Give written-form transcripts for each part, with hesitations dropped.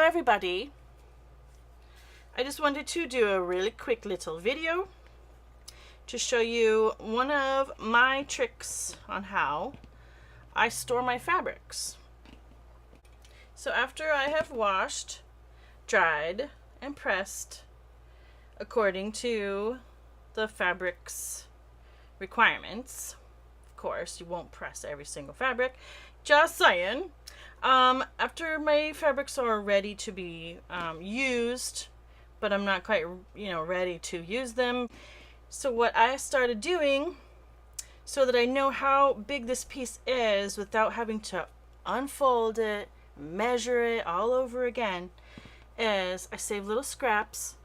everybody. I just wanted to do a really quick little video to show you one of my tricks on how I store my fabrics. So after I have washed, dried, and pressed according to the fabric's requirements, of course you won't press every single fabric, just saying. After my fabrics are ready to be used, but I'm not quite ready to use them, so what I started doing, so that I know how big this piece is without having to unfold it, measure it all over again, is I save little scraps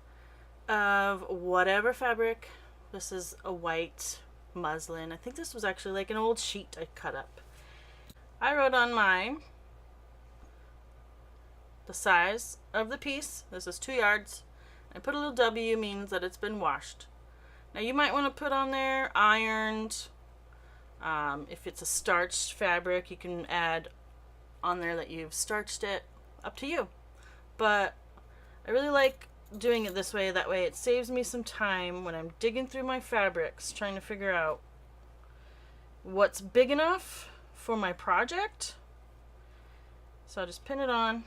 of whatever fabric. This is a white muslin. I think this was actually like an old sheet I cut up. I wrote on mine the size of the piece. This is 2 yards. I put a little W, means that it's been washed. Now you might want to put on there ironed. If it's a starched fabric, you can add on there that you've starched it. Up to you. But I really like doing it this way. That way it saves me some time when I'm digging through my fabrics, trying to figure out what's big enough for my project. So I'll just pin it on.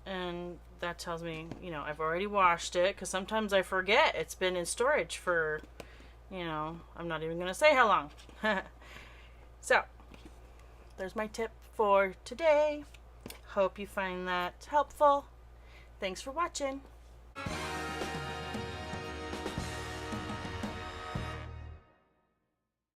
And that tells me, I've already washed it, because sometimes I forget it's been in storage for, I'm not even going to say how long. So, there's my tip for today. Hope you find that helpful. Thanks for watching.